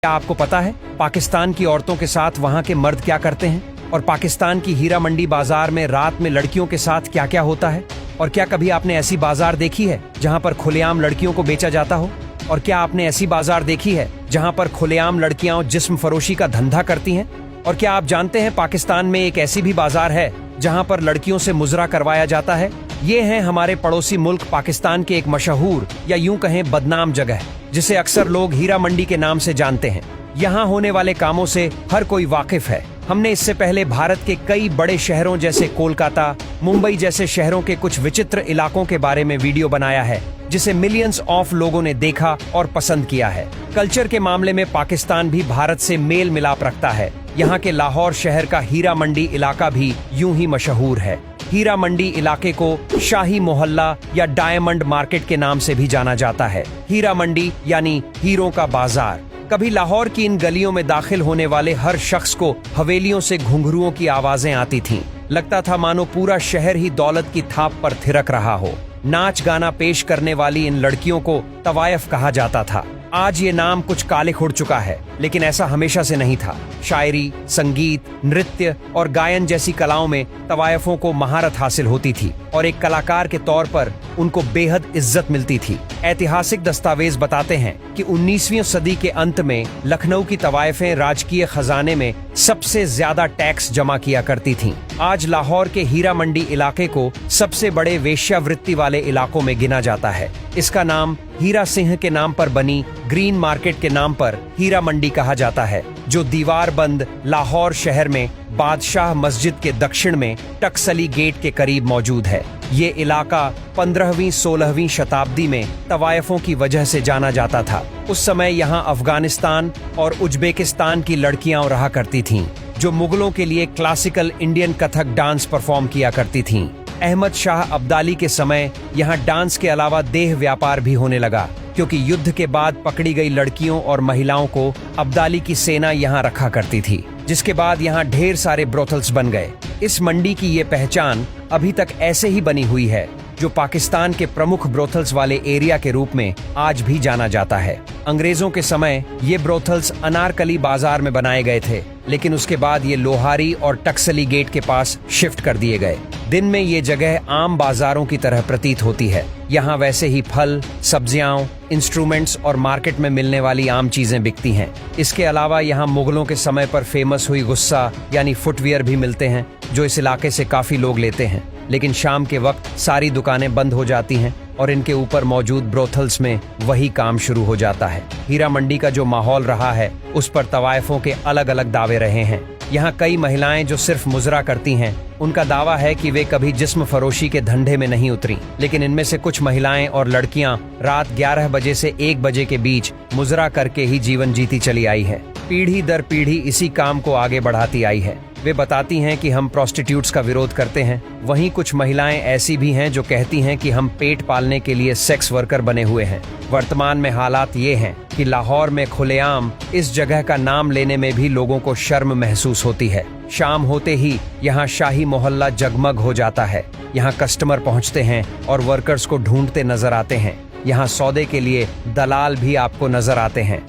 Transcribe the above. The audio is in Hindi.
क्या आपको पता है पाकिस्तान की औरतों के साथ वहाँ के मर्द क्या करते हैं? और पाकिस्तान की हीरा मंडी बाजार में रात में लड़कियों के साथ क्या क्या होता है? और क्या कभी आपने ऐसी बाजार देखी है जहाँ पर खुलेआम लड़कियों को बेचा जाता हो? और क्या आपने ऐसी बाजार देखी है जहाँ पर खुलेआम लड़कियां जिस्म फरोशी का धंधा करती हैं? और क्या आप जानते हैं पाकिस्तान में एक ऐसी भी बाजार है जहाँ पर लड़कियों से मुजरा करवाया जाता है? ये है हमारे पड़ोसी मुल्क पाकिस्तान के एक मशहूर या यूं कहें बदनाम जगह, जिसे अक्सर लोग हीरा मंडी के नाम से जानते हैं। यहाँ होने वाले कामों से हर कोई वाकिफ है। हमने इससे पहले भारत के कई बड़े शहरों जैसे कोलकाता, मुंबई जैसे शहरों के कुछ विचित्र इलाकों के बारे में वीडियो बनाया है, जिसे मिलियंस ऑफ लोगों ने देखा और पसंद किया है। कल्चर के मामले में पाकिस्तान भी भारत से मेल मिलाप रखता है। यहाँ के लाहौर शहर का हीरा मंडी इलाका भी यूं ही मशहूर है। हीरा मंडी इलाके को शाही मोहल्ला या डायमंड मार्केट के नाम से भी जाना जाता है। हीरा मंडी यानी हीरों का बाजार। कभी लाहौर की इन गलियों में दाखिल होने वाले हर शख्स को हवेलियों से घुंघरुओं की आवाजें आती थीं। लगता था मानो पूरा शहर ही दौलत की थाप पर थिरक रहा हो। नाच गाना पेश करने वाली इन लड़कियों को तवायफ कहा जाता था। आज ये नाम कुछ कालिख उड़ चुका है, लेकिन ऐसा हमेशा से नहीं था। शायरी, संगीत, नृत्य और गायन जैसी कलाओं में तवायफों को महारत हासिल होती थी और एक कलाकार के तौर पर उनको बेहद इज्जत मिलती थी। ऐतिहासिक दस्तावेज बताते हैं कि 19वीं सदी के अंत में लखनऊ की तवायफें राजकीय खजाने में सबसे ज्यादा टैक्स जमा किया करती थीं। आज लाहौर के हीरा मंडी इलाके को सबसे बड़े वेश्यावृत्ति वाले इलाकों में गिना जाता है। इसका नाम हीरा सिंह के नाम पर बनी ग्रीन मार्केट के नाम पर हीरा मंडी कहा जाता है, जो दीवार बंद लाहौर शहर में बादशाह मस्जिद के दक्षिण में टकसली गेट के करीब मौजूद है। ये इलाका 15वीं-16वीं शताब्दी में तवायफों की वजह से जाना जाता था। उस समय यहाँ अफगानिस्तान और उज्बेकिस्तान की लड़कियां रहा करती थीं, जो मुगलों के लिए classical Indian Kathak dance perform किया करती थीं। अहमद शाह अब्दाली के समय यहाँ डांस के अलावा देह व्यापार भी होने लगा, क्योंकि युद्ध के बाद पकड़ी गई लड़कियों और महिलाओं को अब्दाली की सेना यहाँ रखा करती थी, जिसके बाद यहाँ ढेर सारे ब्रोथल्स बन गए। इस मंडी की ये पहचान अभी तक ऐसे ही बनी हुई है, जो पाकिस्तान के प्रमुख ब्रोथल्स वाले एरिया के रूप में आज भी जाना जाता है। अंग्रेजों के समय ये ब्रोथल्स अनारकली बाजार में बनाए गए थे, लेकिन उसके बाद ये लोहारी और टकसली गेट के पास शिफ्ट कर दिए गए। दिन में ये जगह आम बाजारों की तरह प्रतीत होती है। यहाँ वैसे ही फल, सब्जियां, इंस्ट्रूमेंट्स और मार्केट में मिलने वाली आम चीजें बिकती हैं। इसके अलावा यहाँ मुगलों के समय पर फेमस हुई गुस्सा यानी फुटवियर भी मिलते हैं, जो इस इलाके से काफी लोग लेते हैं। लेकिन शाम के वक्त सारी दुकानें बंद हो जाती हैं और इनके ऊपर मौजूद ब्रोथल्स में वही काम शुरू हो जाता है। हीरा मंडी का जो माहौल रहा है, उस पर तवायफों के अलग अलग दावे रहे हैं। यहाँ कई महिलाएं जो सिर्फ मुजरा करती हैं, उनका दावा है कि वे कभी जिस्म फरोशी के धंधे में नहीं उतरी, लेकिन इनमें से कुछ महिलाएं और लड़कियां रात 11 बजे से 1 बजे के बीच मुजरा करके ही जीवन जीती चली आई है। पीढ़ी दर पीढ़ी इसी काम को आगे बढ़ाती आई है। वे बताती हैं कि हम प्रोस्टिट्यूट्स का विरोध करते हैं। वहीं कुछ महिलाएं ऐसी भी हैं जो कहती हैं कि हम पेट पालने के लिए सेक्स वर्कर बने हुए हैं। वर्तमान में हालात ये हैं कि लाहौर में खुलेआम इस जगह का नाम लेने में भी लोगों को शर्म महसूस होती है। शाम होते ही यहाँ शाही मोहल्ला जगमग हो जाता है। यहाँ कस्टमर पहुँचते हैं और वर्कर्स को ढूंढते नजर आते हैं। यहाँ सौदे के लिए दलाल भी आपको नजर आते हैं।